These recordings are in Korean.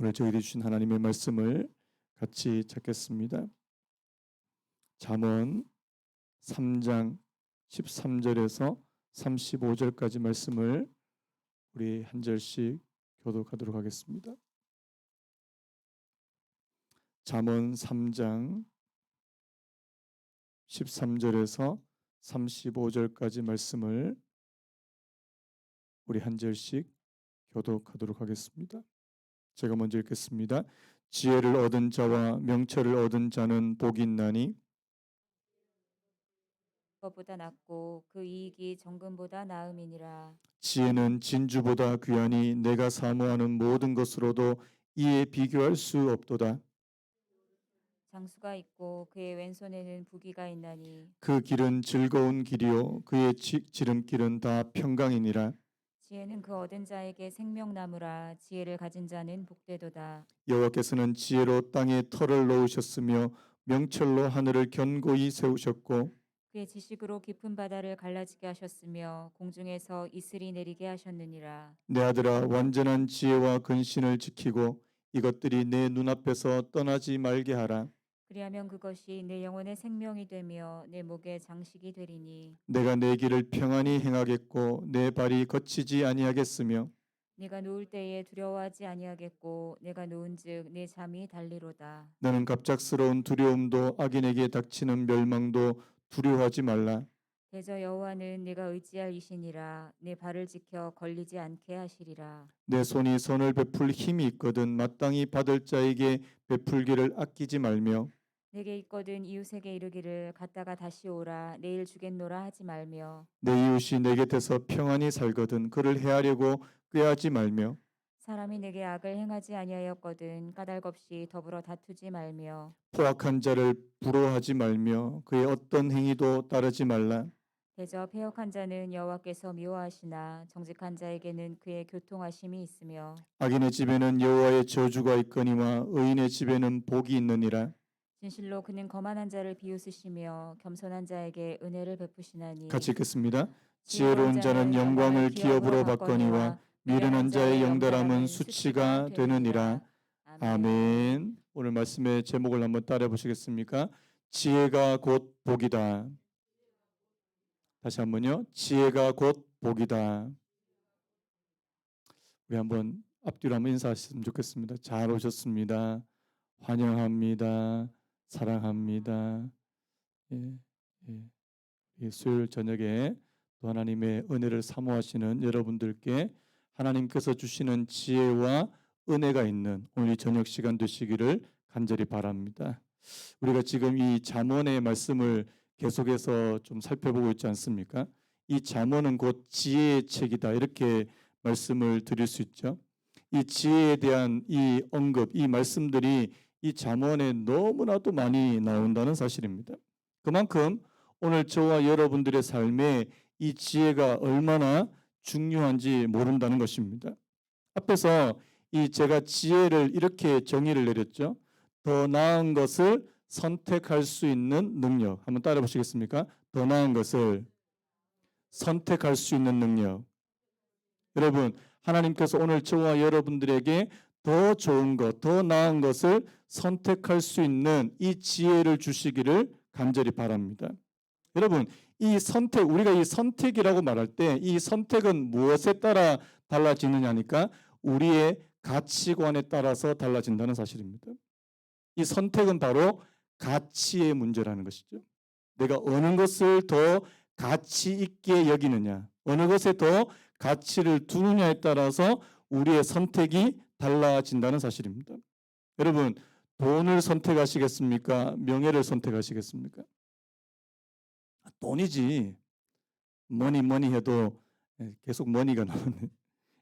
오늘 저희들이 주신 하나님의 말씀을 같이 찾겠습니다. 잠언 3장 13절에서 35절까지 말씀을 우리 한 절씩 교독하도록 하겠습니다. 잠언 3장 13절에서 35절까지 말씀을 우리 한 절씩 교독하도록 하겠습니다. 제가 먼저 읽겠습니다. 지혜를 얻은 자와 명철을 얻은 자는 복이 있나니 것보다 낫고 그 이익이 정금보다 나음이니라. 지혜는 진주보다 귀하니 내가 사모하는 모든 것으로도 이에 비교할 수 없도다. 장수가 있고 그의 왼손에는 부귀가 있나니 그 길은 즐거운 길이요 그의 지름길은 다 평강이니라. 지혜는 그 얻은 자에게 생명나무라. 지혜를 가진 자는 복되도다. 여호와께서는 지혜로 땅에 터를 놓으셨으며 명철로 하늘을 견고히 세우셨고 그의 지식으로 깊은 바다를 갈라지게 하셨으며 공중에서 이슬이 내리게 하셨느니라. 내 아들아 완전한 지혜와 근신을 지키고 이것들이 내 눈앞에서 떠나지 말게 하라. 그리하면 그것이 내 영혼의 생명이 되며 내 목의 장식이 되리니 내가 내 길을 평안히 행하겠고 내 발이 거치지 아니하겠으며 네가 누울 때에 두려워하지 아니하겠고 내가 누운즉 내 잠이 달리로다. 너는 갑작스러운 두려움도 악인에게 닥치는 멸망도 두려워하지 말라. 대저 여호와는 네가 의지할 이시니라. 내 발을 지켜 걸리지 않게 하시리라. 내 손이 선을 베풀 힘이 있거든 마땅히 받을 자에게 베풀기를 아끼지 말며 내게 있거든 이웃에게 이르기를 갔다가 다시 오라. 내일 주겠노라 하지 말며 내 이웃이 내 곁에서 평안히 살거든 그를 해하려고 꾀하지 말며 사람이 내게 악을 행하지 아니하였거든 까닭없이 더불어 다투지 말며 포악한 자를 부러워하지 말며 그의 어떤 행위도 따르지 말라. 대저 패역한 자는 여호와께서 미워하시나 정직한 자에게는 그의 교통하심이 있으며 악인의 집에는 여호와의 저주가 있거니와 의인의 집에는 복이 있느니라. 진실로 그는 거만한 자를 비웃으시며 겸손한 자에게 은혜를 베푸시나니 같이 읽겠습니다. 지혜로운 자는 영광을 기업으로 받거니와 미련한 자의 영달함은 수치가 되느니라. 아멘. 오늘 말씀의 제목을 한번 따라 보시겠습니까? 지혜가 곧 복이다. 다시 한번요. 지혜가 곧 복이다. 우리 한번 앞뒤로 한번 인사하셨으면 좋겠습니다. 잘 오셨습니다. 환영합니다. 사랑합니다. 예, 예. 이 수요일 저녁에 또 하나님의 은혜를 사모하시는 여러분들께 하나님께서 주시는 지혜와 은혜가 있는 오늘 이 저녁 시간 되시기를 간절히 바랍니다. 우리가 지금 이 잠언의 말씀을 계속해서 좀 살펴보고 있지 않습니까? 이 잠언은 곧 지혜의 책이다 이렇게 말씀을 드릴 수 있죠. 이 지혜에 대한 이 언급, 이 말씀들이 이 잠언에 너무나도 많이 나온다는 사실입니다. 그만큼 오늘 저와 여러분들의 삶에 이 지혜가 얼마나 중요한지 모른다는 것입니다. 앞에서 이 제가 지혜를 이렇게 정의를 내렸죠. 더 나은 것을 선택할 수 있는 능력. 한번 따라 보시겠습니까? 더 나은 것을 선택할 수 있는 능력. 여러분, 하나님께서 오늘 저와 여러분들에게 더 좋은 것, 더 나은 것을 선택할 수 있는 이 지혜를 주시기를 간절히 바랍니다. 여러분, 이 선택, 우리가 이 선택이라고 말할 때 이 선택은 무엇에 따라 달라지느냐니까 우리의 가치관에 따라서 달라진다는 사실입니다. 이 선택은 바로 가치의 문제라는 것이죠. 내가 어느 것을 더 가치 있게 여기느냐, 어느 것에 더 가치를 두느냐에 따라서 우리의 선택이 달라진다는 사실입니다. 여러분, 돈을 선택하시겠습니까? 명예를 선택하시겠습니까? 돈이지. 머니 해도 계속 머니가 나오네.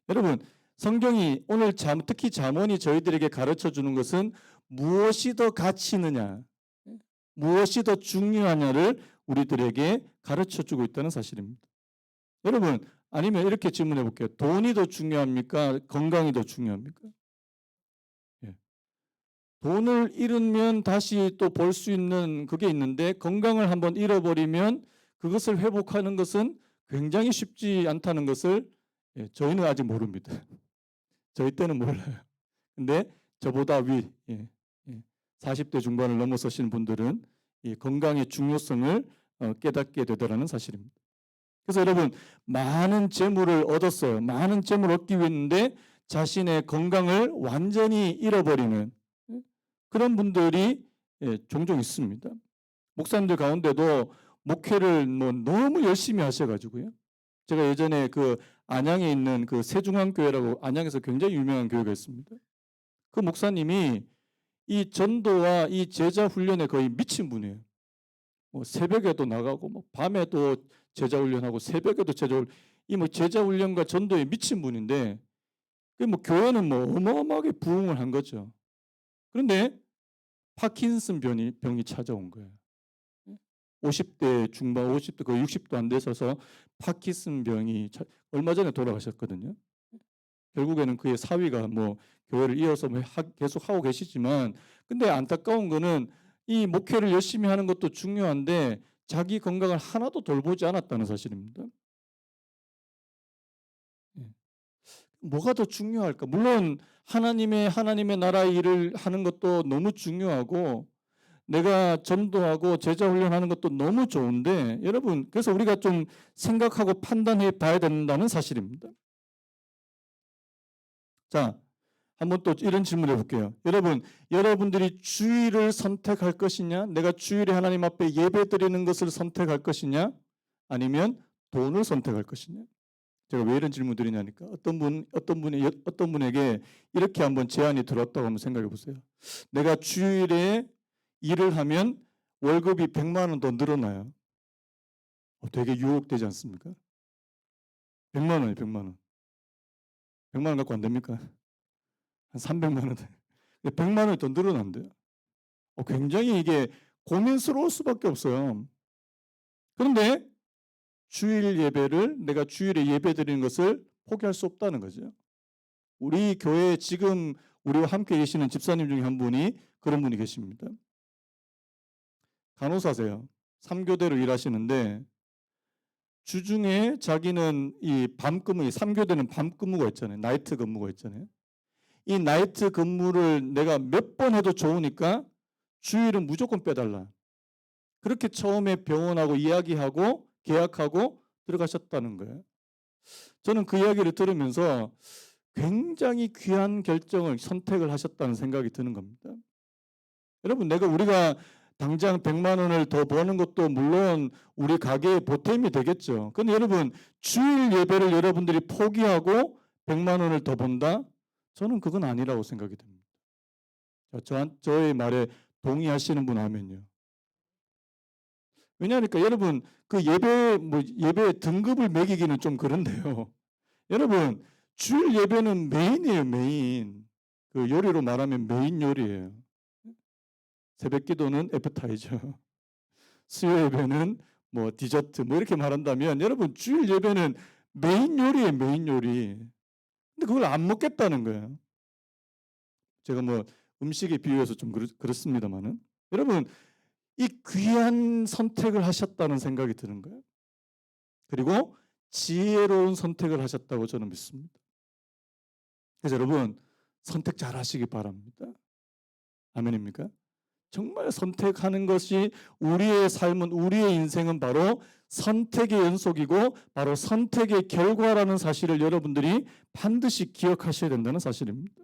여러분, 성경이 오늘 특히 잠언이 저희들에게 가르쳐 주는 것은 무엇이 더 가치 있느냐, 무엇이 더 중요하냐를 우리들에게 가르쳐 주고 있다는 사실입니다. 여러분, 아니면 이렇게 질문해 볼게요. 돈이 더 중요합니까? 건강이 더 중요합니까? 예. 돈을 잃으면 다시 또 벌 수 있는 그게 있는데 건강을 한번 잃어버리면 그것을 회복하는 것은 굉장히 쉽지 않다는 것을 저희는 아직 모릅니다. 저희 때는 몰라요. 근데 저보다 위, 40대 중반을 넘어서신 분들은 이 건강의 중요성을 깨닫게 되더라는 사실입니다. 그래서 여러분, 많은 재물을 얻었어요. 많은 재물을 얻기 위해 했는데 자신의 건강을 완전히 잃어버리는 그런 분들이 종종 있습니다. 목사님들 가운데도 목회를 뭐 너무 열심히 하셔가지고요. 제가 예전에 그 안양에 있는 그 세중앙교회라고 안양에서 굉장히 유명한 교회가 있습니다. 그 목사님이 이 전도와 이 제자 훈련에 거의 미친 분이에요. 뭐 새벽에도 나가고 뭐 밤에도 제자 훈련하고 새벽에도 제자 훈련, 이 뭐 제자 훈련과 전도에 미친 분인데 그 뭐 교회는 뭐 어마어마하게 부흥을 한 거죠. 그런데 파킨슨 병이 찾아온 거예요. 50대 중반, 50대 거의 60도 안 되셔서 파킨슨 병이 얼마 전에 돌아가셨거든요. 결국에는 그의 사위가 뭐 교회를 이어서 계속 하고 계시지만, 근데 안타까운 거는 이 목회를 열심히 하는 것도 중요한데 자기 건강을 하나도 돌보지 않았다는 사실입니다. 뭐가 더 중요할까? 물론 하나님의 나라의 일을 하는 것도 너무 중요하고 내가 전도하고 제자 훈련하는 것도 너무 좋은데 여러분, 그래서 우리가 좀 생각하고 판단해 봐야 된다는 사실입니다. 자, 한번 또 이런 질문을 해볼게요. 여러분들이 주일을 선택할 것이냐? 내가 주일에 하나님 앞에 예배 드리는 것을 선택할 것이냐? 아니면 돈을 선택할 것이냐? 제가 왜 이런 질문 드리냐니까 어떤 분에게 이렇게 한번 제안이 들었다고 한번 생각해 보세요. 내가 주일에 일을 하면 월급이 100만 원 더 늘어나요. 되게 유혹되지 않습니까? 100만 원이에요, 100만 원. 100만 원 갖고 안 됩니까? 한 300만 원. 100만 원이 더 늘어난대요. 굉장히 이게 고민스러울 수밖에 없어요. 그런데 주일 예배를 내가 주일에 예배 드리는 것을 포기할 수 없다는 거죠. 우리 교회에 지금 우리와 함께 계시는 집사님 중에 한 분이 그런 분이 계십니다. 간호사세요. 3교대로 일하시는데 주중에 자기는 이 밤근무, 3교대는 밤근무가 있잖아요. 나이트 근무가 있잖아요. 이 나이트 근무를 내가 몇 번 해도 좋으니까 주일은 무조건 빼달라. 그렇게 처음에 병원하고 이야기하고 계약하고 들어가셨다는 거예요. 저는 그 이야기를 들으면서 굉장히 귀한 결정을 선택을 하셨다는 생각이 드는 겁니다. 여러분, 우리가 당장 100만 원을 더 버는 것도 물론 우리 가게의 보탬이 되겠죠. 그런데 여러분, 주일 예배를 여러분들이 포기하고 100만 원을 더 번다? 저는 그건 아니라고 생각이 듭니다. 저의 말에 동의하시는 분 하면요. 왜냐하니까 여러분, 그 예배 등급을 매기기는 좀 그런데요. 여러분, 주일 예배는 메인이에요, 메인. 그 요리로 말하면 메인 요리예요. 새벽 기도는 애프타이저. 수요 예배는 뭐 디저트 뭐 이렇게 말한다면 여러분, 주일 예배는 메인 요리예요, 메인 요리. 근데 그걸 안 먹겠다는 거예요. 제가 뭐 음식에 비유해서 좀 그렇습니다만은 여러분, 이 귀한 선택을 하셨다는 생각이 드는 거예요. 그리고 지혜로운 선택을 하셨다고 저는 믿습니다. 그래서 여러분, 선택 잘 하시기 바랍니다. 아멘입니까? 정말 선택하는 것이 우리의 삶은, 우리의 인생은 바로 선택의 연속이고 바로 선택의 결과라는 사실을 여러분들이 반드시 기억하셔야 된다는 사실입니다.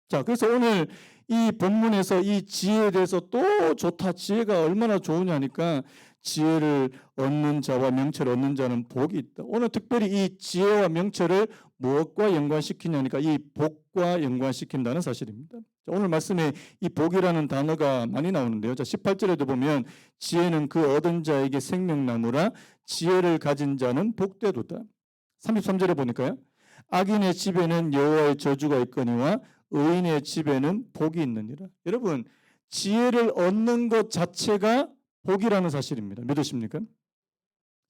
자, 그래서 오늘 이 본문에서 이 지혜에 대해서 또 좋다, 지혜가 얼마나 좋으냐니까 지혜를 얻는 자와 명철을 얻는 자는 복이 있다. 오늘 특별히 이 지혜와 명철을 무엇과 연관시키냐니까 이 복과 연관시킨다는 사실입니다. 자, 오늘 말씀에 이 복이라는 단어가 많이 나오는데요. 자, 18절에도 보면 지혜는 그 얻은 자에게 생명나무라 지혜를 가진 자는 복되도다. 33절에 보니까요. 악인의 집에는 여호와의 저주가 있거니와 의인의 집에는 복이 있느니라. 여러분, 지혜를 얻는 것 자체가 복이라는 사실입니다. 믿으십니까?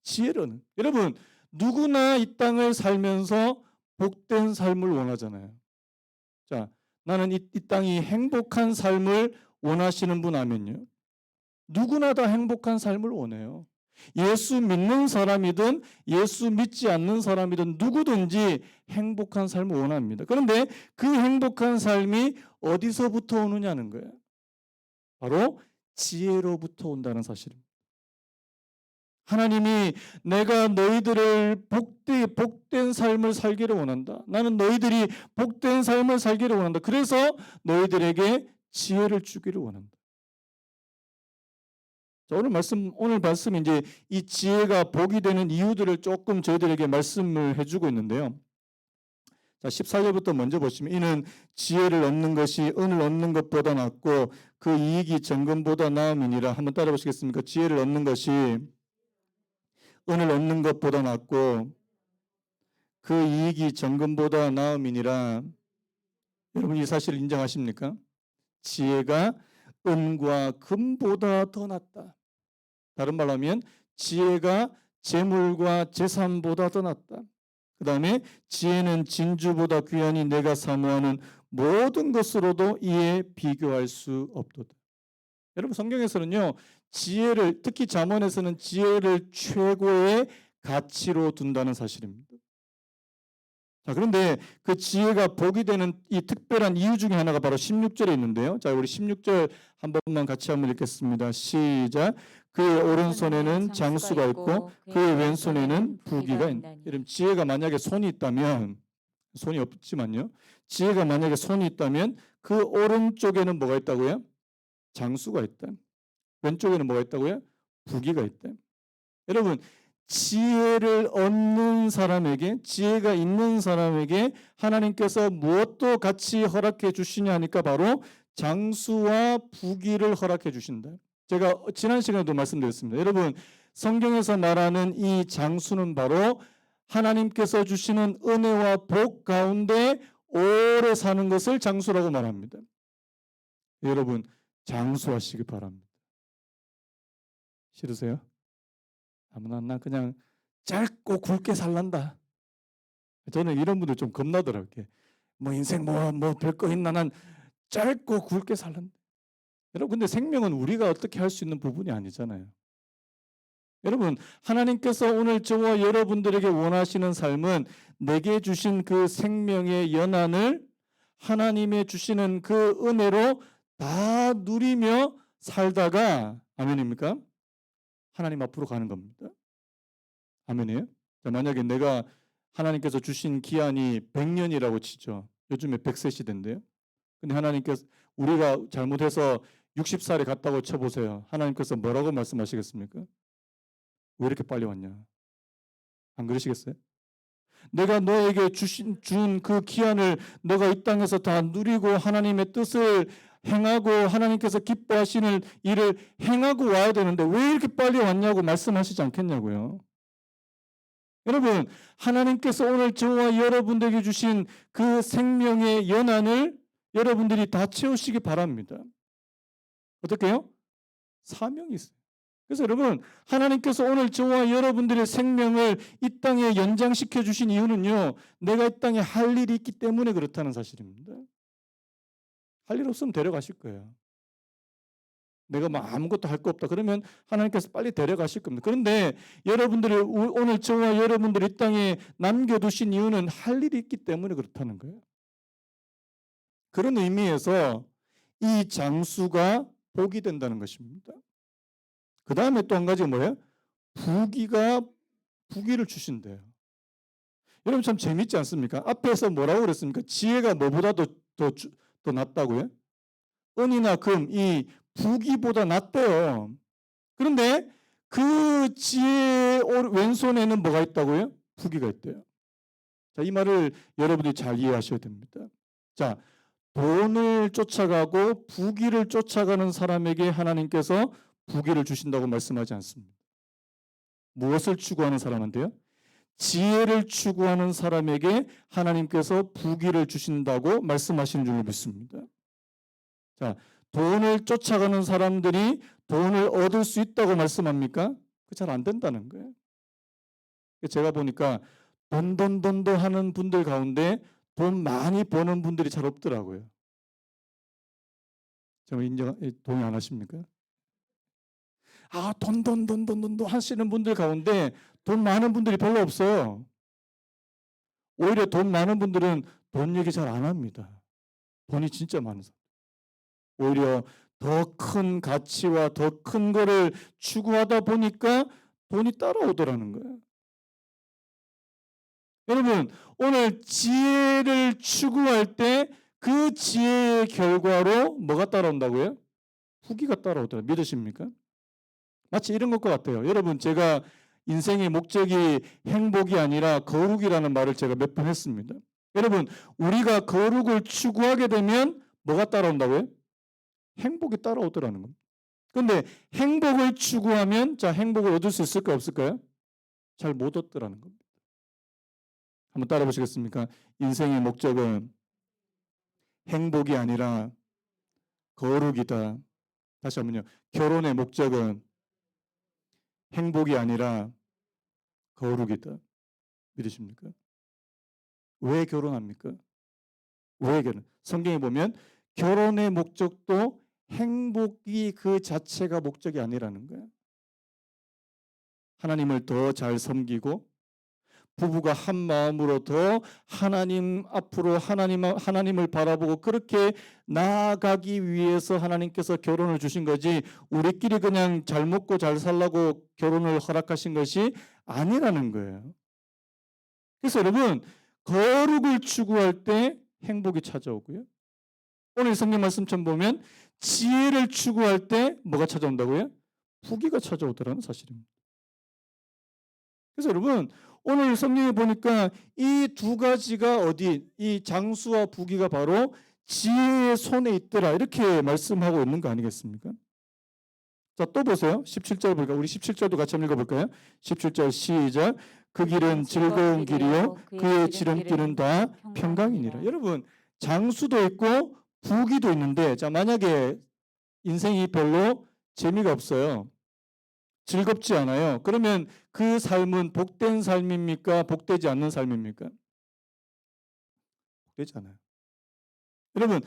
지혜로는. 여러분, 누구나 이 땅을 살면서 복된 삶을 원하잖아요. 자, 나는 이 땅이 행복한 삶을 원하시는 분 하면요. 누구나 다 행복한 삶을 원해요. 예수 믿는 사람이든 예수 믿지 않는 사람이든 누구든지 행복한 삶을 원합니다. 그런데 그 행복한 삶이 어디서부터 오느냐는 거예요. 바로 지혜로부터 온다는 사실입니다. 하나님이 내가 너희들을 복된 삶을 살기를 원한다. 나는 너희들이 복된 삶을 살기를 원한다. 그래서 너희들에게 지혜를 주기를 원한다. 자, 오늘 말씀 이제 이 지혜가 복이 되는 이유들을 조금 저희들에게 말씀을 해주고 있는데요. 자, 14절부터 먼저 보시면 이는 지혜를 얻는 것이 은을 얻는 것보다 낫고 그 이익이 정금보다 나음이니라. 한번 따라 보시겠습니까? 지혜를 얻는 것이 은을 얻는 것보다 낫고 그 이익이 정금보다 나음이니라. 여러분 이 사실을 인정하십니까? 지혜가 은과 금보다 더 낫다. 다른 말로 하면 지혜가 재물과 재산보다 더 낫다. 그 다음에 지혜는 진주보다 귀하니 내가 사모하는 모든 것으로도 이에 비교할 수 없도다. 여러분 성경에서는요. 지혜를 특히 잠언에서는 지혜를 최고의 가치로 둔다는 사실입니다. 자, 그런데 그 지혜가 복이 되는 이 특별한 이유 중에 하나가 바로 16절에 있는데요. 자, 우리 16절 한 번만 같이 한번 읽겠습니다. 시작. 그의 오른손에는 장수가 있고 그의 왼손에는 부귀가 있나니. 여러분 지혜가 만약에 손이 있다면 손이 없지만요. 지혜가 만약에 손이 있다면 그 오른쪽에는 뭐가 있다고요? 장수가 있다. 왼쪽에는 뭐가 있다고요? 부귀가 있다. 여러분 지혜를 얻는 사람에게 지혜가 있는 사람에게 하나님께서 무엇도 같이 허락해 주시냐 하니까 바로 장수와 부귀를 허락해 주신다. 제가 지난 시간에도 말씀드렸습니다. 여러분 성경에서 말하는 이 장수는 바로 하나님께서 주시는 은혜와 복 가운데 오래 사는 것을 장수라고 말합니다. 여러분 장수하시기 바랍니다. 싫으세요? 아무나 나 그냥 짧고 굵게 살란다. 저는 이런 분들 좀 겁나더라고요. 뭐 인생 뭐 될 거 있나 난 짧고 굵게 살란다. 여러분 근데 생명은 우리가 어떻게 할 수 있는 부분이 아니잖아요. 여러분 하나님께서 오늘 저와 여러분들에게 원하시는 삶은 내게 주신 그 생명의 연한을 하나님의 주시는 그 은혜로 다 누리며 살다가 아멘입니까? 하나님 앞으로 가는 겁니다. 아멘이에요? 자, 만약에 내가 하나님께서 주신 기한이 100년이라고 치죠. 요즘에 100세 시대인데요. 근데 하나님께서 우리가 잘못해서 60살에 갔다고 쳐보세요. 하나님께서 뭐라고 말씀하시겠습니까? 왜 이렇게 빨리 왔냐? 안 그러시겠어요? 내가 너에게 준 그 기한을 너가 이 땅에서 다 누리고 하나님의 뜻을 행하고 하나님께서 기뻐하시는 일을 행하고 와야 되는데 왜 이렇게 빨리 왔냐고 말씀하시지 않겠냐고요. 여러분 하나님께서 오늘 저와 여러분들에게 주신 그 생명의 연한을 여러분들이 다 채우시기 바랍니다. 어떻게 해요? 사명이 있어요. 그래서 여러분 하나님께서 오늘 저와 여러분들의 생명을 이 땅에 연장시켜 주신 이유는요. 내가 이 땅에 할 일이 있기 때문에 그렇다는 사실입니다. 할 일 없으면 데려가실 거예요. 내가 뭐 아무것도 할 거 없다 그러면 하나님께서 빨리 데려가실 겁니다. 그런데 여러분들이 오늘 저와 여러분들이 이 땅에 남겨두신 이유는 할 일이 있기 때문에 그렇다는 거예요. 그런 의미에서 이 장수가 복이 된다는 것입니다. 그 다음에 또 한 가지가 뭐예요? 부귀를 주신대요. 여러분 참 재밌지 않습니까? 앞에서 뭐라고 그랬습니까? 지혜가 뭐보다도 더 낫다고요? 은이나 금, 이 부귀보다 낫대요. 그런데 그 지혜의 왼손에는 뭐가 있다고요? 부귀가 있대요. 자, 이 말을 여러분들이 잘 이해하셔야 됩니다. 자, 돈을 쫓아가고 부귀를 쫓아가는 사람에게 하나님께서 부귀를 주신다고 말씀하지 않습니다. 무엇을 추구하는 사람한테요? 지혜를 추구하는 사람에게 하나님께서 부귀를 주신다고 말씀하시는 줄로 믿습니다. 자, 돈을 쫓아가는 사람들이 돈을 얻을 수 있다고 말씀합니까? 그 잘 안 된다는 거예요. 제가 보니까 돈 하는 분들 가운데 돈 많이 버는 분들이 잘 없더라고요. 정말 동의 안 하십니까? 아, 돈 하시는 분들 가운데 돈 많은 분들이 별로 없어요. 오히려 돈 많은 분들은 돈 얘기 잘 안 합니다. 돈이 진짜 많은 사람. 오히려 더 큰 가치와 더 큰 거를 추구하다 보니까 돈이 따라오더라는 거예요. 여러분, 오늘 지혜를 추구할 때 그 지혜의 결과로 뭐가 따라온다고요? 후기가 따라오더라. 믿으십니까? 마치 이런 것과 같아요. 여러분, 제가 인생의 목적이 행복이 아니라 거룩이라는 말을 제가 몇 번 했습니다. 여러분, 우리가 거룩을 추구하게 되면 뭐가 따라온다고요? 행복이 따라오더라는 겁니다. 근데 행복을 추구하면 자, 행복을 얻을 수 있을까 없을까요? 잘 못 얻더라는 겁니다. 한번 따라 보시겠습니까? 인생의 목적은 행복이 아니라 거룩이다. 다시 한번요. 결혼의 목적은 행복이 아니라 거룩이다. 믿으십니까? 왜 결혼합니까? 왜 결혼? 성경에 보면 결혼의 목적도 행복이 그 자체가 목적이 아니라는 거예요. 하나님을 더 잘 섬기고 부부가 한 마음으로 더 하나님 앞으로 하나님을 바라보고 그렇게 나아가기 위해서 하나님께서 결혼을 주신 거지 우리끼리 그냥 잘 먹고 잘 살라고 결혼을 허락하신 것이 아니라는 거예요. 그래서 여러분 거룩을 추구할 때 행복이 찾아오고요. 오늘 성경 말씀처럼 보면 지혜를 추구할 때 뭐가 찾아온다고요? 후기가 찾아오더라는 사실입니다. 그래서 여러분 오늘 성경에 보니까 이 두 가지가 어디 이 장수와 부귀가 바로 지혜의 손에 있더라 이렇게 말씀하고 있는 거 아니겠습니까? 자, 또 보세요. 17절 볼까요? 우리 17절도 같이 한번 읽어볼까요? 17절 시작. 그 길은 즐거운 길이요 그의 지름길은 다 평강이니라. 여러분 장수도 있고 부귀도 있는데 자 만약에 인생이 별로 재미가 없어요. 즐겁지 않아요. 그러면 그 삶은 복된 삶입니까? 복되지 않는 삶입니까? 복되지 않아요. 여러분,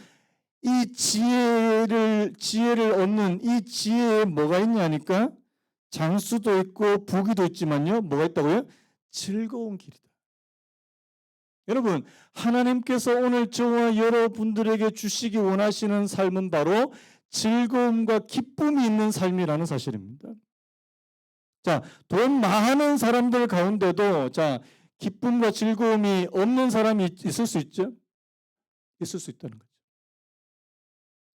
이 지혜를 얻는 이 지혜에 뭐가 있냐니까 장수도 있고 부귀도 있지만요. 뭐가 있다고요? 즐거운 길이다. 여러분, 하나님께서 오늘 저와 여러분들에게 주시기 원하시는 삶은 바로 즐거움과 기쁨이 있는 삶이라는 사실입니다. 자, 돈 많은 사람들 가운데도 자, 기쁨과 즐거움이 없는 사람이 있을 수 있죠? 있을 수 있다는 거죠.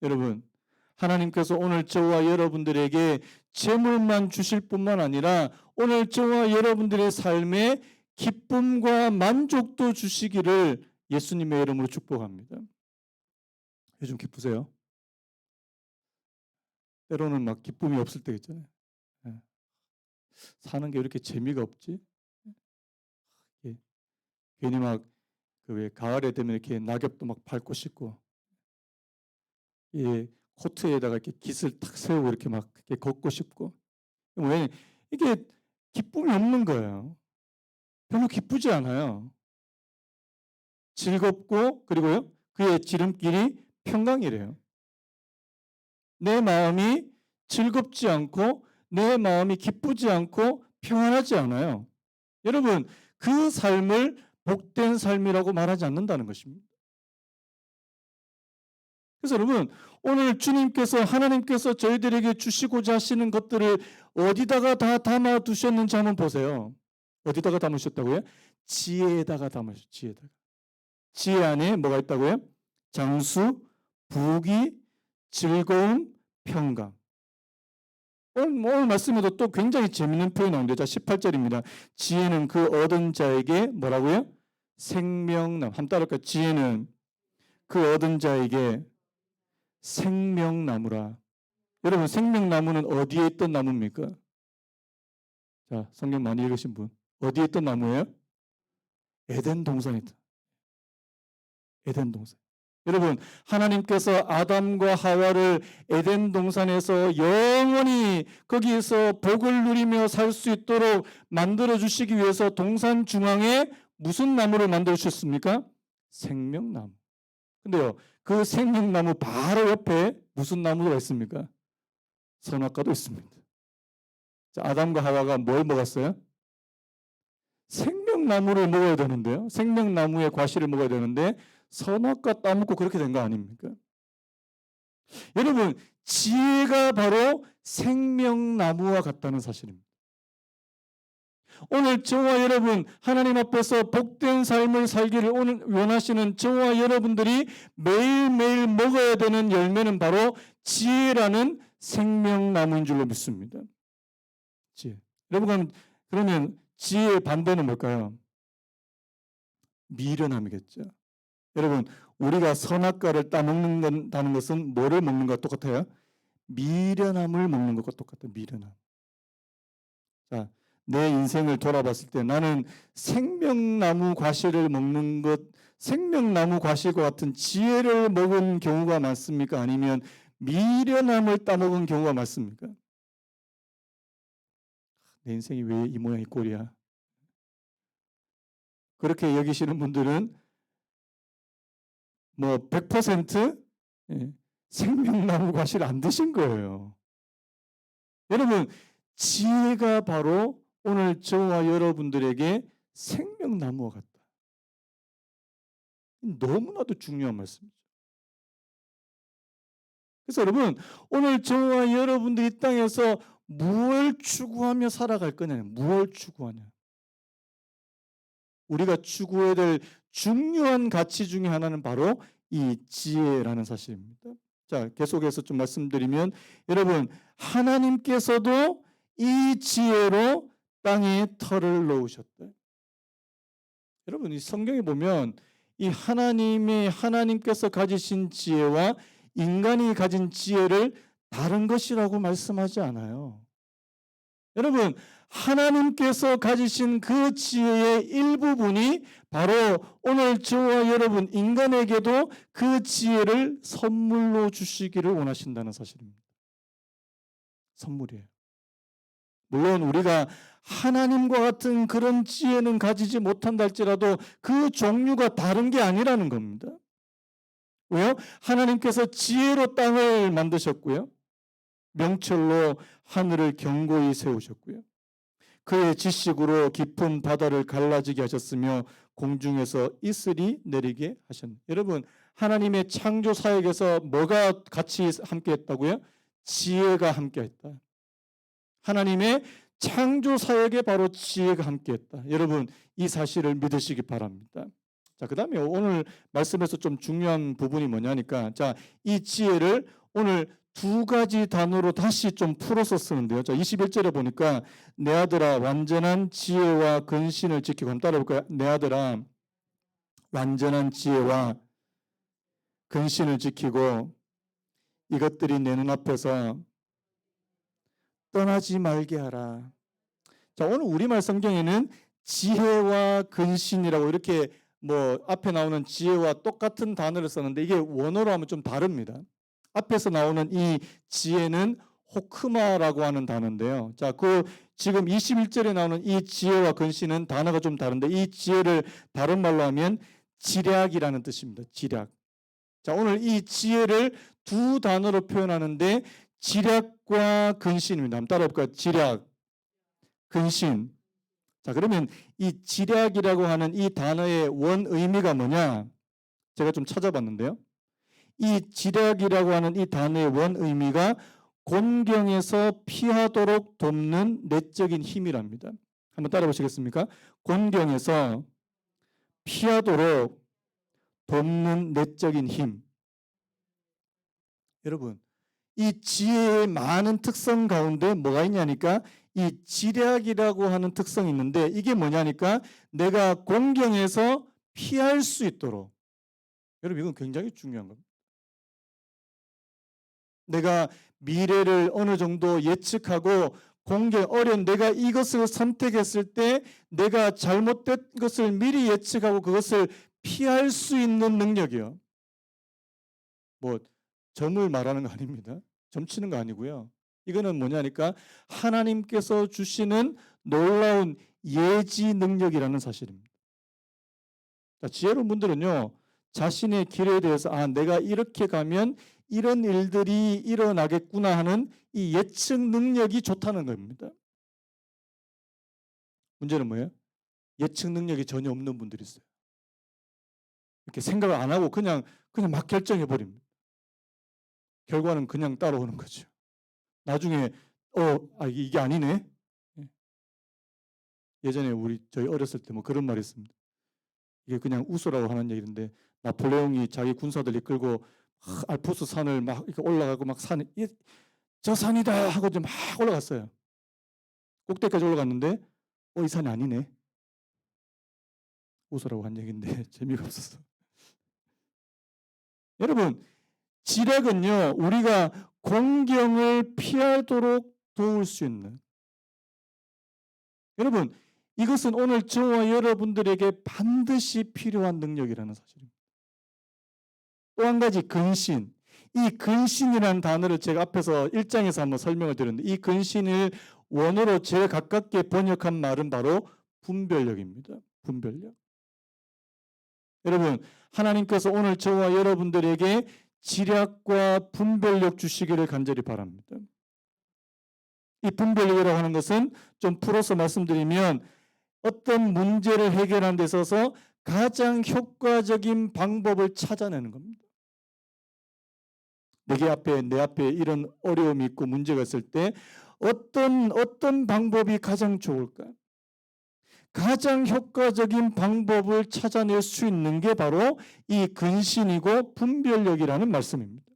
여러분, 하나님께서 오늘 저와 여러분들에게 재물만 주실 뿐만 아니라 오늘 저와 여러분들의 삶에 기쁨과 만족도 주시기를 예수님의 이름으로 축복합니다. 요즘 기쁘세요? 때로는 막 기쁨이 없을 때 있잖아요. 사는 게 이렇게 재미가 없지? 예. 괜히 막 그 왜 가을에 되면 이렇게 낙엽도 막 밟고 싶고, 예, 코트에다가 이렇게 깃을 탁 세우고 이렇게 막 이렇게 걷고 싶고, 왜 이게 기쁨이 없는 거예요. 별로 기쁘지 않아요. 즐겁고 그리고요 그의 지름길이 평강이래요. 내 마음이 즐겁지 않고 내 마음이 기쁘지 않고 평안하지 않아요. 여러분 그 삶을 복된 삶이라고 말하지 않는다는 것입니다. 그래서 여러분 오늘 주님께서 하나님께서 저희들에게 주시고자 하시는 것들을 어디다가 다 담아 두셨는지 한번 보세요. 어디다가 담으셨다고요? 지혜에다가 담으셨어요. 지혜에다가. 지혜 안에 뭐가 있다고요? 장수, 부귀, 즐거움, 평강. 오늘 말씀에도 또 굉장히 재밌는 표현이 나오는데 자 18절입니다. 지혜는 그 얻은 자에게 뭐라고요? 생명나무. 한번 따라할까요? 지혜는 그 얻은 자에게 생명나무라. 여러분 생명나무는 어디에 있던 나무입니까? 자 성경 많이 읽으신 분 어디에 있던 나무예요? 에덴 동산에 있다. 에덴 동산. 여러분 하나님께서 아담과 하와를 에덴 동산에서 영원히 거기에서 복을 누리며 살 수 있도록 만들어 주시기 위해서 동산 중앙에 무슨 나무를 만들어 주셨습니까? 생명나무. 근데요 그 생명나무 바로 옆에 무슨 나무가 있습니까? 선악과도 있습니다. 자, 아담과 하와가 뭘 먹었어요? 생명나무를 먹어야 되는데요. 생명나무의 과실을 먹어야 되는데 선악과 따먹고 그렇게 된 거 아닙니까? 여러분, 지혜가 바로 생명나무와 같다는 사실입니다. 오늘 저와 여러분 하나님 앞에서 복된 삶을 살기를 오늘 원하시는 저와 여러분들이 매일매일 먹어야 되는 열매는 바로 지혜라는 생명나무인 줄로 믿습니다. 지혜. 여러분 그러면 지혜의 반대는 뭘까요? 미련함이겠죠. 여러분 우리가 선악과를 따먹는다는 것은 뭐를 먹는 것과 똑같아요? 미련함을 먹는 것과 똑같아요. 미련함. 자, 내 인생을 돌아봤을 때 나는 생명나무 과실을 먹는 것, 생명나무 과실과 같은 지혜를 먹은 경우가 많습니까? 아니면 미련함을 따먹은 경우가 많습니까? 내 인생이 왜 이 모양 이 꼴이야? 그렇게 여기시는 분들은 뭐 100% 생명나무 과실 안 드신 거예요. 여러분, 지혜가 바로 오늘 저와 여러분들에게 생명나무와 같다. 너무나도 중요한 말씀이죠. 그래서 여러분, 오늘 저와 여러분들이 이 땅에서 무엇을 추구하며 살아갈 거냐, 무엇을 추구하냐. 우리가 추구해야 될 중요한 가치 중에 하나는 바로 이 지혜라는 사실입니다. 자, 계속해서 좀 말씀드리면 여러분, 하나님께서도 이 지혜로 땅에 털을 놓으셨다. 여러분, 이 성경에 보면 이 하나님께서 가지신 지혜와 인간이 가진 지혜를 다른 것이라고 말씀하지 않아요. 여러분, 하나님께서 가지신 그 지혜의 일부분이 바로 오늘 저와 여러분 인간에게도 그 지혜를 선물로 주시기를 원하신다는 사실입니다. 선물이에요. 물론 우리가 하나님과 같은 그런 지혜는 가지지 못한다 할지라도 그 종류가 다른 게 아니라는 겁니다. 왜요? 하나님께서 지혜로 땅을 만드셨고요. 명철로 하늘을 견고히 세우셨고요. 그의 지식으로 깊은 바다를 갈라지게 하셨으며 공중에서 이슬이 내리게 하셨습니다. 여러분, 하나님의 창조 사역에서 뭐가 같이 함께 했다고요? 지혜가 함께 했다. 하나님의 창조 사역에 바로 지혜가 함께 했다. 여러분, 이 사실을 믿으시기 바랍니다. 자, 그다음에 오늘 말씀에서 좀 중요한 부분이 뭐냐니까 자, 이 지혜를 오늘 두 가지 단어로 다시 좀 풀어서 쓰는데요. 자, 21절에 보니까 내 아들아 완전한 지혜와 근신을 지키고 한번 따라볼까요? 내 아들아 완전한 지혜와 근신을 지키고 이것들이 내 눈앞에서 떠나지 말게 하라. 자, 오늘 우리말 성경에는 지혜와 근신이라고 이렇게 뭐 앞에 나오는 지혜와 똑같은 단어를 썼는데 이게 원어로 하면 좀 다릅니다. 앞에서 나오는 이 지혜는 호크마라고 하는 단어인데요. 자, 그 지금 21절에 나오는 이 지혜와 근신은 단어가 좀 다른데 이 지혜를 다른 말로 하면 지략이라는 뜻입니다. 지략. 자, 오늘 이 지혜를 두 단어로 표현하는데 지략과 근신입니다. 한번 따라해볼까요? 지략, 근신. 자, 그러면 이 지략이라고 하는 이 단어의 원 의미가 뭐냐? 제가 좀 찾아봤는데요. 이 지략이라고 하는 이 단어의 원 의미가 곤경에서 피하도록 돕는 내적인 힘이랍니다. 한번 따라 보시겠습니까? 곤경에서 피하도록 돕는 내적인 힘. 여러분, 이 지혜의 많은 특성 가운데 뭐가 있냐니까 이 지략이라고 하는 특성이 있는데 이게 뭐냐니까 내가 곤경에서 피할 수 있도록. 여러분, 이건 굉장히 중요한 겁니다. 내가 미래를 어느 정도 예측하고 어려운 내가 이것을 선택했을 때 내가 잘못된 것을 미리 예측하고 그것을 피할 수 있는 능력이요. 뭐 점을 말하는 거 아닙니다. 점 치는 거 아니고요. 이거는 뭐냐니까 하나님께서 주시는 놀라운 예지 능력이라는 사실입니다. 자, 지혜로운 분들은요. 자신의 길에 대해서 내가 이렇게 가면 이런 일들이 일어나겠구나 하는 이 예측 능력이 좋다는 겁니다. 문제는 뭐예요? 예측 능력이 전혀 없는 분들이 있어요. 이렇게 생각을 안 하고 그냥 막 결정해 버립니다. 결과는 그냥 따라오는 거죠. 나중에 이게 아니네. 예. 예전에 저희 어렸을 때 뭐 그런 말이 있습니다. 이게 그냥 웃으라고 하는 얘기인데 나폴레옹이 자기 군사들 이끌고 알프스 산을 막 이렇게 올라가고 막 저 산이다 하고 좀 막 올라갔어요. 꼭대기까지 올라갔는데 이 산이 아니네. 웃으라고 한 얘기인데 재미가 없었어. 여러분, 지략은요, 우리가 공경을 피하도록 도울 수 있는, 여러분, 이것은 오늘 저와 여러분들에게 반드시 필요한 능력이라는 사실입니다. 또 한 가지 근신. 이 근신이라는 단어를 제가 앞에서 1장에서 한번 설명을 드렸는데 이 근신을 원어로 제일 가깝게 번역한 말은 바로 분별력입니다. 분별력. 여러분, 하나님께서 오늘 저와 여러분들에게 지략과 분별력 주시기를 간절히 바랍니다. 이 분별력이라고 하는 것은 좀 풀어서 말씀드리면 어떤 문제를 해결하는 데 있어서 가장 효과적인 방법을 찾아내는 겁니다. 내 앞에 이런 어려움이 있고 문제가 있을 때 어떤 방법이 가장 좋을까? 가장 효과적인 방법을 찾아낼 수 있는 게 바로 이 근신이고 분별력이라는 말씀입니다.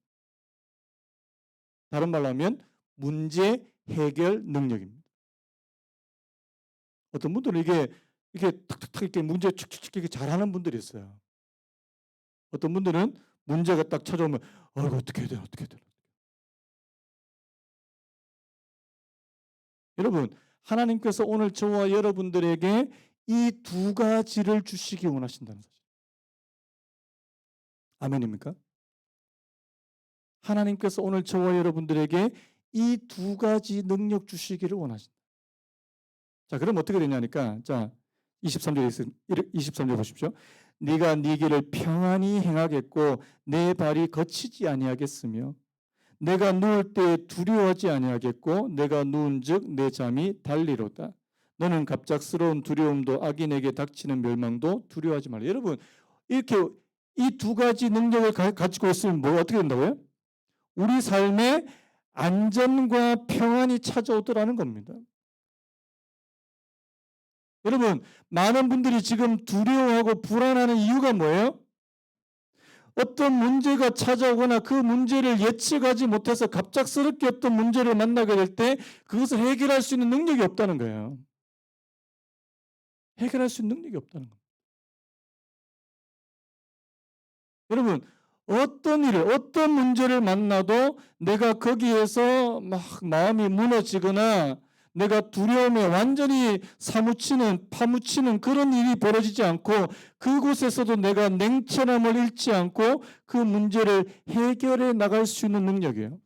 다른 말로 하면 문제 해결 능력입니다. 어떤 분들은 이게 탁탁탁 이렇게 문제 툭툭툭 이렇게 잘하는 분들이 있어요. 어떤 분들은 문제가 딱 찾아오면 이거 어떻게 해야 되나 어떻게 해야 되나. 여러분, 하나님께서 오늘 저와 여러분들에게 이 두 가지를 주시기 원하신다는 사실. 아멘입니까? 하나님께서 오늘 저와 여러분들에게 이 두 가지 능력 주시기를 원하신다. 자, 그럼 어떻게 되냐니까. 자, 23절 보십시오. 네가 네 길을 평안히 행하겠고 내 발이 거치지 아니하겠으며 내가 누울 때 두려워하지 아니하겠고 내가 누운즉 내 잠이 달리로다. 너는 갑작스러운 두려움도 악인에게 닥치는 멸망도 두려워하지 말라. 여러분, 이렇게 이 두 가지 능력을 가지고 있으면 뭐 어떻게 된다고요? 우리 삶에 안전과 평안이 찾아오더라는 겁니다. 여러분, 많은 분들이 지금 두려워하고 불안하는 이유가 뭐예요? 어떤 문제가 찾아오거나 그 문제를 예측하지 못해서 갑작스럽게 어떤 문제를 만나게 될 때 그것을 해결할 수 있는 능력이 없다는 거예요. 해결할 수 있는 능력이 없다는 겁니다. 여러분, 어떤 문제를 만나도 내가 거기에서 막 마음이 무너지거나 내가 두려움에 완전히 파묻히는 그런 일이 벌어지지 않고 그곳에서도 내가 냉철함을 잃지 않고 그 문제를 해결해 나갈 수 있는 능력이에요.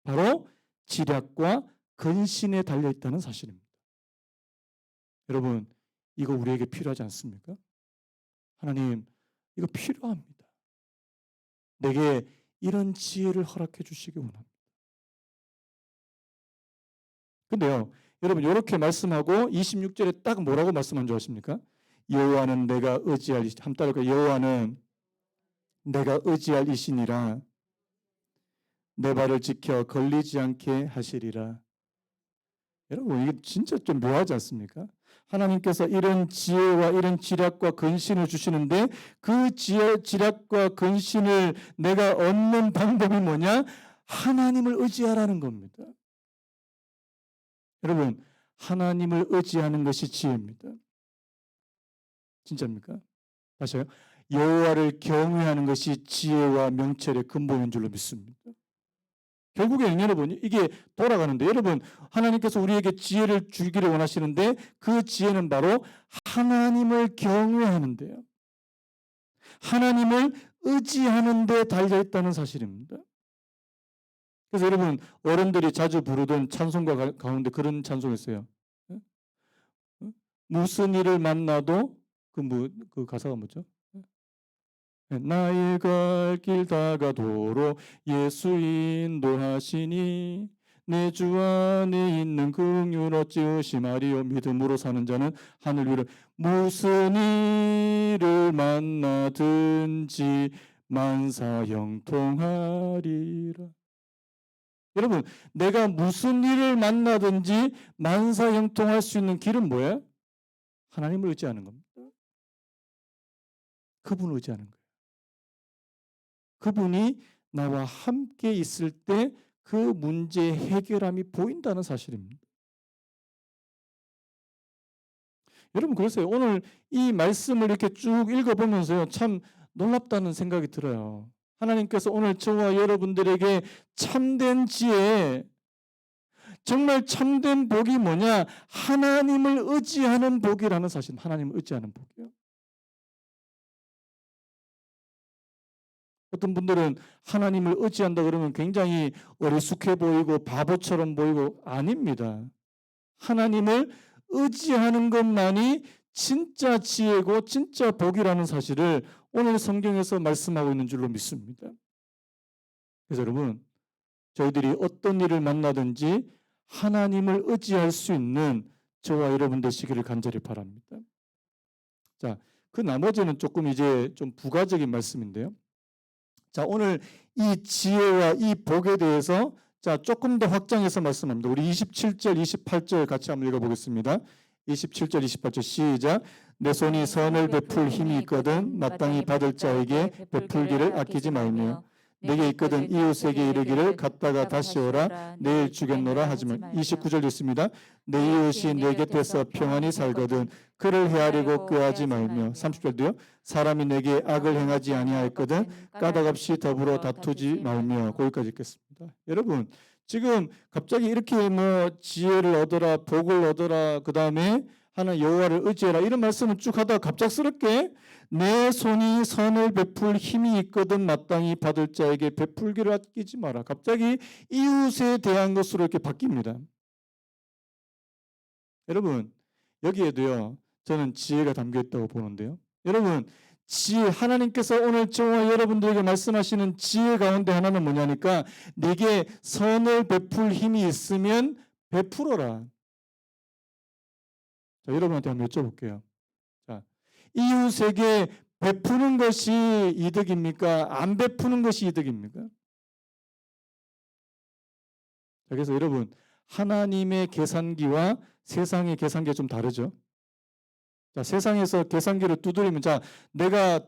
바로 지략과 근신에 달려 있다는 사실입니다. 여러분, 이거 우리에게 필요하지 않습니까? 하나님, 이거 필요합니다. 내게 이런 지혜를 허락해 주시기 원합니다. 근데요, 여러분 이렇게 말씀하고 26절에 딱 뭐라고 말씀한 줄 아십니까? 여호와는 내가 의지할 이신, 한번 따라할까요? 여호와는 내가 의지할 이신이라 내 발을 지켜 걸리지 않게 하시리라. 여러분 이게 진짜 좀 묘하지 않습니까? 하나님께서 이런 지혜와 이런 지략과 근신을 주시는데 그 지혜, 지략과 근신을 내가 얻는 방법이 뭐냐? 하나님을 의지하라는 겁니다. 여러분, 하나님을 의지하는 것이 지혜입니다. 진짜입니까? 다시요. 여호와를 경외하는 것이 지혜와 명철의 근본인 줄로 믿습니다. 결국에는 여러분 이게 돌아가는데 여러분 하나님께서 우리에게 지혜를 주기를 원하시는데 그 지혜는 바로 하나님을 경외하는데요. 하나님을 의지하는 데 달려 있다는 사실입니다. 그래서 여러분 어른들이 자주 부르던 찬송가 가운데 그런 찬송이 있어요. 무슨 일을 만나도 그 가사가 뭐죠? 나의 갈 길 다가도록 예수 인도하시니 내 주 안에 있는 긍휼 어찌 의심하리요. 믿음으로 사는 자는 하늘 위로 무슨 일을 만나든지 만사형통하리라. 여러분, 내가 무슨 일을 만나든지 만사형통할 수 있는 길은 뭐예요? 하나님을 의지하는 겁니다. 그분을 의지하는 거예요. 그분이 나와 함께 있을 때 그 문제의 해결함이 보인다는 사실입니다. 여러분, 그래서 오늘 이 말씀을 이렇게 쭉 읽어보면서요, 참 놀랍다는 생각이 들어요. 하나님께서 오늘 저와 여러분들에게 참된 지혜, 정말 참된 복이 뭐냐? 하나님을 의지하는 복이라는 사실, 하나님을 의지하는 복이요. 어떤 분들은 하나님을 의지한다 그러면 굉장히 어리숙해 보이고 바보처럼 보이고 아닙니다. 하나님을 의지하는 것만이 진짜 지혜고 진짜 복이라는 사실을 오늘 성경에서 말씀하고 있는 줄로 믿습니다. 그래서 여러분, 저희들이 어떤 일을 만나든지 하나님을 의지할 수 있는 저와 여러분 되시기를 간절히 바랍니다. 자, 그 나머지는 조금 이제 좀 부가적인 말씀인데요. 자, 오늘 이 지혜와 이 복에 대해서 자, 조금 더 확장해서 말씀합니다. 우리 27절, 28절 같이 한번 읽어보겠습니다. 27절, 28절 시작. 내 손이 선을 베풀 힘이 있거든 마땅히 받을 자에게 베풀기를 아끼지 말며 내게 있거든 이웃에게 이르기를 갔다가 다시 오라 내일 주겠노라 하지 말. 29절 읽습니다. 내 이웃이 내 곁에서 평안히 살거든 그를 헤아리고 꾀하지 말며. 30절도요. 사람이 내게 악을 행하지 아니하였거든 까닭없이 더불어 다투지 말며. 거기까지 읽겠습니다. 여러분, 지금 갑자기 이렇게 뭐 지혜를 얻어라, 복을 얻어라, 그 다음에 하나님 여호와를 의지해라 이런 말씀을 쭉 하다가 갑작스럽게 내 손이 선을 베풀 힘이 있거든 마땅히 받을 자에게 베풀기를 아끼지 마라. 갑자기 이웃에 대한 것으로 이렇게 바뀝니다. 여러분, 여기에도요, 저는 지혜가 담겨 있다고 보는데요. 여러분, 지혜, 하나님께서 오늘 저와 여러분들에게 말씀하시는 지혜 가운데 하나는 뭐냐니까 내게 선을 베풀 힘이 있으면 베풀어라. 자, 여러분한테 한번 여쭤볼게요. 자, 이웃에게 베푸는 것이 이득입니까? 안 베푸는 것이 이득입니까? 자, 그래서 여러분, 하나님의 계산기와 세상의 계산기가 좀 다르죠. 자, 세상에서 계산기를 두드리면, 자, 내가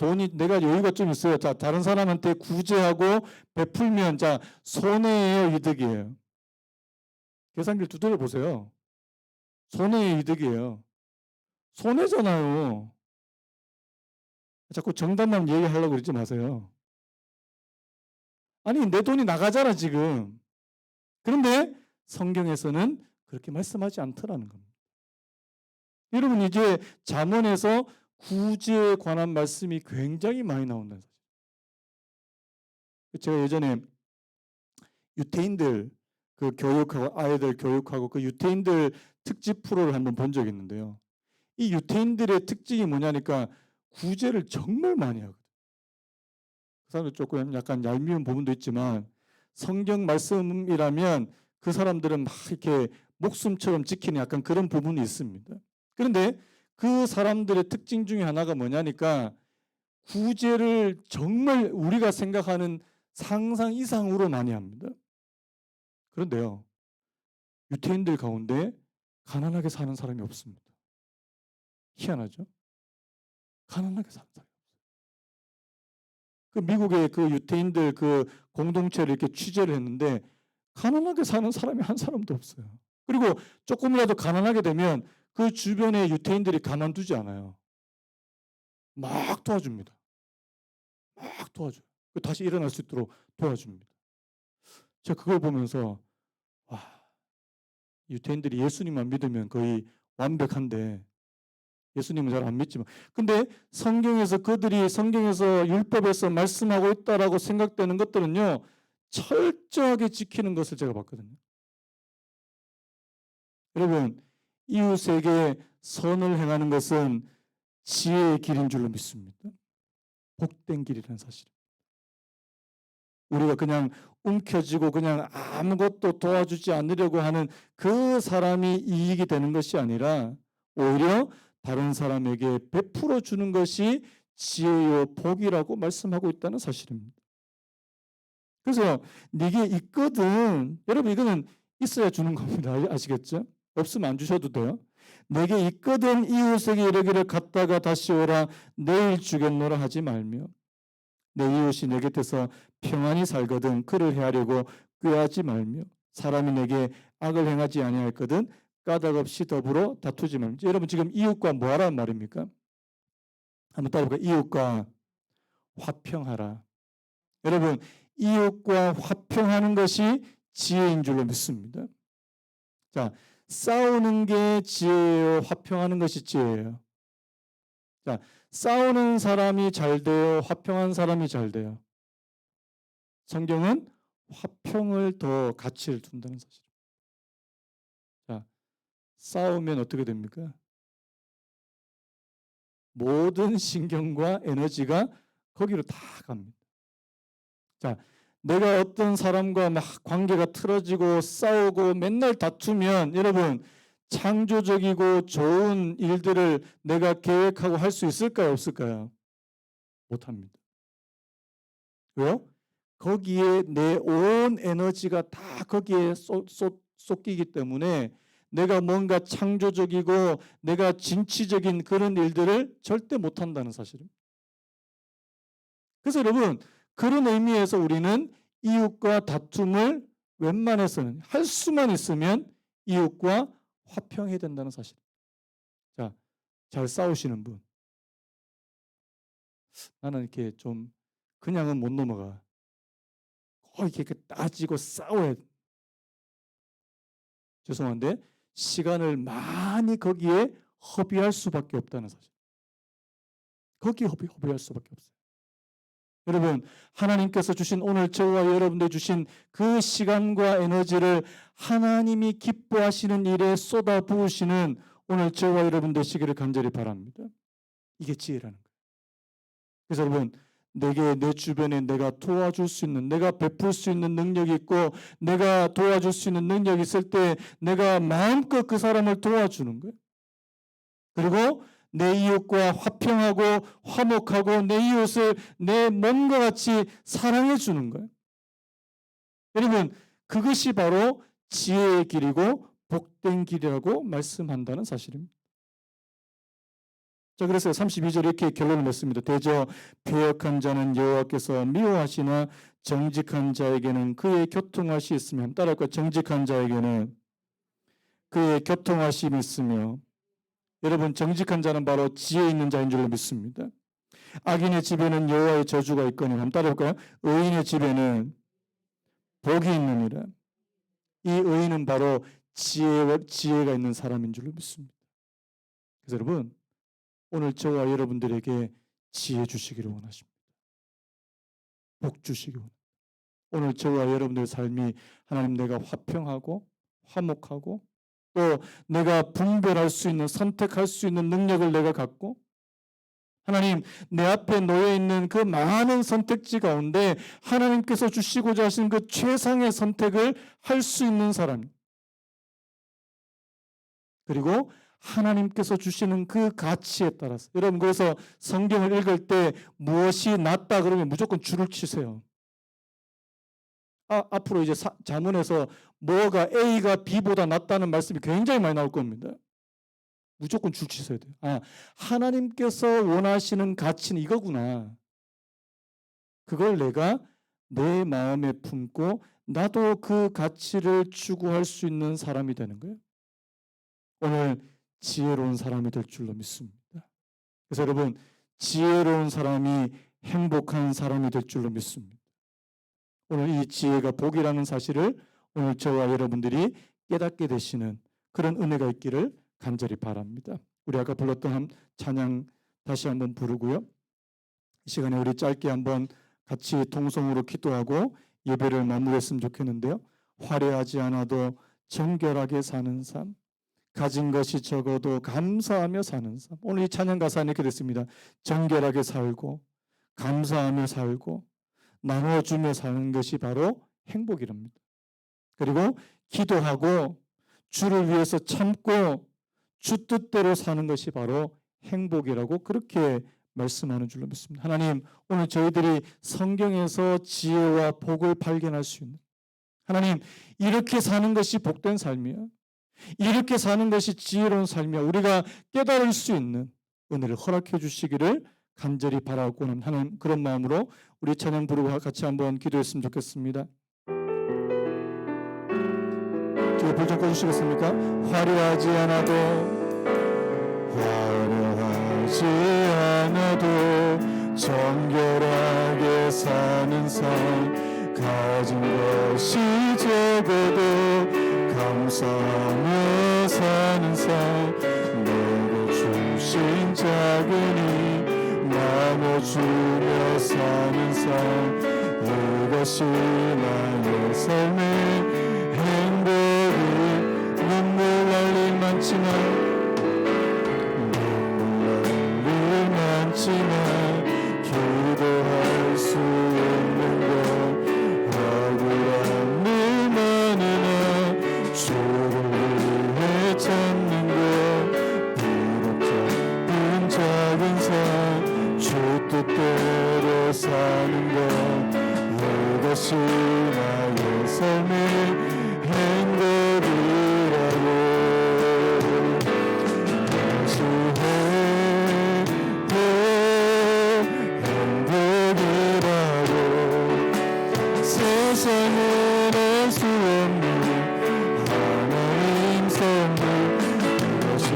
여유가 좀 있어요. 자, 다른 사람한테 구제하고 베풀면, 자, 손해예요, 이득이에요? 계산기를 두드려 보세요. 손해의 이득이에요. 손해잖아요. 자꾸 정답만 얘기하려고 그러지 마세요. 아니, 내 돈이 나가잖아, 지금. 그런데 성경에서는 그렇게 말씀하지 않더라는 겁니다. 여러분, 이제 잠언에서 구제에 관한 말씀이 굉장히 많이 나온다는 사실. 제가 예전에 유태인들 그 교육하고 아이들 교육하고 그 유태인들 특집 프로를 한번 본 적이 있는데요. 이 유태인들의 특징이 뭐냐니까 구제를 정말 많이 하거든요. 그 사람들 조금 약간 얄미운 부분도 있지만 성경 말씀이라면 그 사람들은 막 이렇게 목숨처럼 지키는 약간 그런 부분이 있습니다. 그런데 그 사람들의 특징 중에 하나가 뭐냐니까 구제를 정말 우리가 생각하는 상상 이상으로 많이 합니다. 그런데요, 유태인들 가운데 가난하게 사는 사람이 없습니다. 희한하죠? 가난하게 사는 사람이 없어요. 그 미국의 그 유태인들 그 공동체를 이렇게 취재를 했는데 가난하게 사는 사람이 한 사람도 없어요. 그리고 조금이라도 가난하게 되면 그 주변의 유태인들이 가만두지 않아요. 막 도와줍니다. 막 도와줘요. 다시 일어날 수 있도록 도와줍니다. 제가 그걸 보면서 와, 유태인들이 예수님만 믿으면 거의 완벽한데 예수님은 잘 안 믿지만 근데 성경에서 율법에서 말씀하고 있다라고 생각되는 것들은요 철저하게 지키는 것을 제가 봤거든요. 여러분, 이웃에게 선을 행하는 것은 지혜의 길인 줄로 믿습니다. 복된 길이라는 사실. 우리가 그냥 움켜쥐고 그냥 아무것도 도와주지 않으려고 하는 그 사람이 이익이 되는 것이 아니라 오히려 다른 사람에게 베풀어 주는 것이 지혜요 복이라고 말씀하고 있다는 사실입니다. 그래서 네게 있거든. 여러분 이거는 있어야 주는 겁니다. 아시겠죠? 없으면 안 주셔도 돼요. 내게 있거든 이웃에게 이르기를 갔다가 다시 오라 내일 주겠노라 하지 말며 내 이웃이 내 곁에서 평안히 살거든 그를 해하려고 꾀하지 말며 사람이 내게 악을 행하지 아니하였거든 까닭 없이 더불어 다투지 말며. 여러분 지금 이웃과 뭐 하라는 말입니까? 한번 따라볼까요? 이웃과 화평하라. 여러분 이웃과 화평하는 것이 지혜인 줄로 믿습니다. 자, 싸우는 게 지혜예요. 화평하는 것이 지혜예요. 자, 싸우는 사람이 잘 돼요. 화평한 사람이 잘 돼요. 성경은 화평을 더 가치를 둔다는 사실. 자, 싸우면 어떻게 됩니까? 모든 신경과 에너지가 거기로 다 갑니다. 자, 내가 어떤 사람과 막 관계가 틀어지고 싸우고 맨날 다투면 여러분 창조적이고 좋은 일들을 내가 계획하고 할 수 있을까요? 없을까요? 못합니다. 왜요? 거기에 내 온 에너지가 다 거기에 쏟기기 때문에 내가 뭔가 창조적이고 내가 진취적인 그런 일들을 절대 못한다는 사실입니다. 그래서 여러분 그런 의미에서 우리는 이웃과 다툼을 웬만해서는 할 수만 있으면 이웃과 화평해야 된다는 사실. 자, 잘 싸우시는 분. 나는 이렇게 좀 그냥은 못 넘어가. 이렇게 따지고 싸워야 돼. 죄송한데 시간을 많이 거기에 허비할 수밖에 없다는 사실. 거기에 허비할 수밖에 없어요. 여러분 하나님께서 주신 오늘 저와 여러분들 주신 그 시간과 에너지를 하나님이 기뻐하시는 일에 쏟아 부으시는 오늘 저와 여러분 되시기를 간절히 바랍니다. 이게 지혜라는 거예요. 그래서 여러분 내게 내 주변에 내가 도와줄 수 있는 내가 베풀 수 있는 능력이 있고 내가 도와줄 수 있는 능력이 있을 때 내가 마음껏 그 사람을 도와주는 거예요. 그리고 내 이웃과 화평하고 화목하고 내 이웃을 내 몸과 같이 사랑해 주는 거예요. 여러분 그것이 바로 지혜의 길이고 복된 길이라고 말씀한다는 사실입니다. 자, 그래서 32절 이렇게 결론을 냈습니다. 대저 배역한 자는 여호와께서 미워하시나 정직한 자에게는 그의 교통하심이 있으며 따라할까 정직한 자에게는 그의 교통하심이 있으며 여러분 정직한 자는 바로 지혜 있는 자인 줄로 믿습니다. 악인의 집에는 여호와의 저주가 있거니 한번 따라볼까요? 의인의 집에는 복이 있느니라. 이 의인은 바로 지혜가 있는 사람인 줄로 믿습니다. 그래서 여러분 오늘 저와 여러분들에게 지혜 주시기를 원하십니다. 복 주시기 원합니다. 오늘 저와 여러분들의 삶이 하나님 내가 화평하고 화목하고 또 내가 분별할 수 있는 선택할 수 있는 능력을 내가 갖고 하나님 내 앞에 놓여 있는 그 많은 선택지 가운데 하나님께서 주시고자 하신 그 최상의 선택을 할 수 있는 사람 그리고 하나님께서 주시는 그 가치에 따라서 여러분 그래서 성경을 읽을 때 무엇이 낫다 그러면 무조건 줄을 치세요. 앞으로 이제 자문에서 뭐가 A가 B보다 낫다는 말씀이 굉장히 많이 나올 겁니다. 무조건 줄 치셔야 돼요. 하나님께서 원하시는 가치는 이거구나. 그걸 내가 내 마음에 품고 나도 그 가치를 추구할 수 있는 사람이 되는 거예요. 오늘 지혜로운 사람이 될 줄로 믿습니다. 그래서 여러분 지혜로운 사람이 행복한 사람이 될 줄로 믿습니다. 오늘 이 지혜가 복이라는 사실을 오늘 저와 여러분들이 깨닫게 되시는 그런 은혜가 있기를 간절히 바랍니다. 우리 아까 불렀던 찬양 다시 한번 부르고요. 이 시간에 우리 짧게 한번 같이 통성으로 기도하고 예배를 마무리했으면 좋겠는데요. 화려하지 않아도 정결하게 사는 삶, 가진 것이 적어도 감사하며 사는 삶. 오늘 이 찬양 가사는 이렇게 됐습니다. 정결하게 살고 감사하며 살고 나눠주며 사는 것이 바로 행복이랍니다. 그리고 기도하고 주를 위해서 참고 주 뜻대로 사는 것이 바로 행복이라고 그렇게 말씀하는 줄로 믿습니다. 하나님, 오늘 저희들이 성경에서 지혜와 복을 발견할 수 있는, 하나님, 이렇게 사는 것이 복된 삶이야, 이렇게 사는 것이 지혜로운 삶이야, 우리가 깨달을 수 있는 은혜를 허락해 주시기를 간절히 바라고 하는 그런 마음으로 우리 찬양 부르고 같이 한번 기도했으면 좋겠습니다. 뒤에 불 좀 꺼주시겠습니까? 화려하지 않아도 정결하게 사는 삶, 가진 것이 적어도 감사하며 사는 삶, 내게 주신 작은 힘 나눠주며 사는 삶, 이것이 나의 삶의 행복이 눈물 날 일 많지만 기도할 수 있는 것 억울한 일 많으나 주를 위해 찾는 것 비록 작은 작은 삶 주 뜻대로 사는 것 이것이 나의 삶의 행복이라고 세상은 알 수 없는 하나님 선물 이것이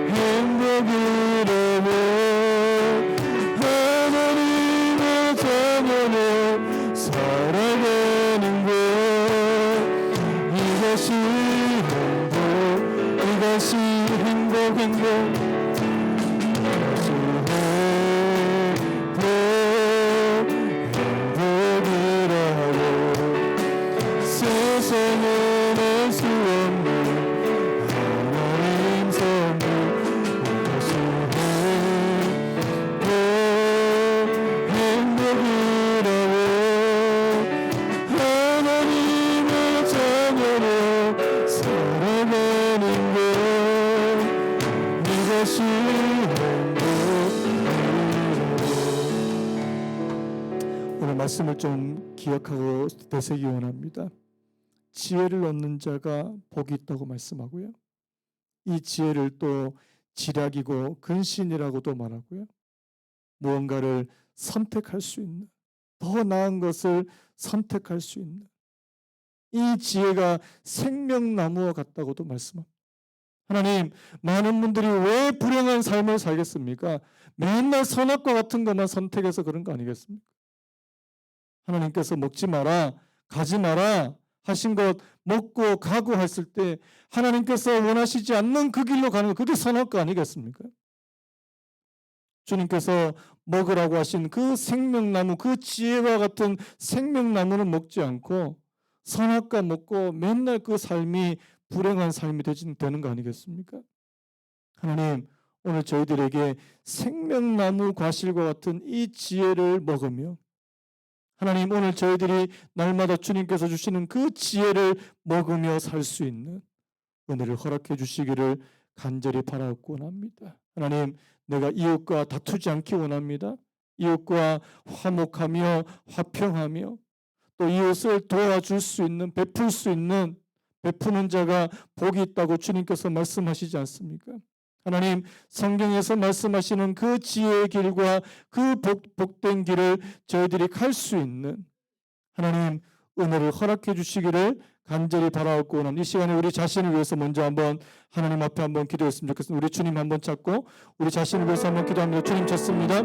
행복이라고 하나님의 자녀로 살아가는 것 이것이 행복 세상은 알 수 없는 하나님 선물 이것이 행복이라고 하나님의 자녀로 살아가는 것 이것이 행복이라고. 오늘 말씀을 좀 기억하고 되새기기 원합니다. 지혜를 얻는 자가 복이 있다고 말씀하고요. 이 지혜를 또 지략이고 근신이라고도 말하고요. 무언가를 선택할 수 있는, 더 나은 것을 선택할 수 있는 이 지혜가 생명나무와 같다고도 말씀합니다. 하나님, 많은 분들이 왜 불행한 삶을 살겠습니까? 맨날 선악과 같은 것만 선택해서 그런 거 아니겠습니까? 하나님께서 먹지 마라, 가지 마라 하신 것 먹고 가고 했을 때 하나님께서 원하시지 않는 그 길로 가는 것, 그게 선악과 아니겠습니까? 주님께서 먹으라고 하신 그 생명나무, 그 지혜와 같은 생명나무는 먹지 않고 선악과 먹고 맨날 그 삶이 불행한 삶이 되는 거 아니겠습니까? 하나님, 오늘 저희들에게 생명나무 과실과 같은 이 지혜를 먹으며 하나님, 오늘 저희들이 날마다 주님께서 주시는 그 지혜를 먹으며 살 수 있는 은혜를 허락해 주시기를 간절히 바라고 원합니다. 하나님, 내가 이웃과 다투지 않기 원합니다. 이웃과 화목하며 화평하며 또 이웃을 도와줄 수 있는, 베풀 수 있는, 베푸는 자가 복이 있다고 주님께서 말씀하시지 않습니까? 하나님, 성경에서 말씀하시는 그 지혜의 길과 그 복된 길을 저희들이 갈 수 있는 하나님 은혜를 허락해 주시기를 간절히 바라옵고 원합니다. 이 시간에 우리 자신을 위해서 먼저 한번 하나님 앞에 한번 기도했으면 좋겠습니다. 우리 주님 한번 찾고 우리 자신을 위해서 한번 기도합니다. 주님 찾습니다.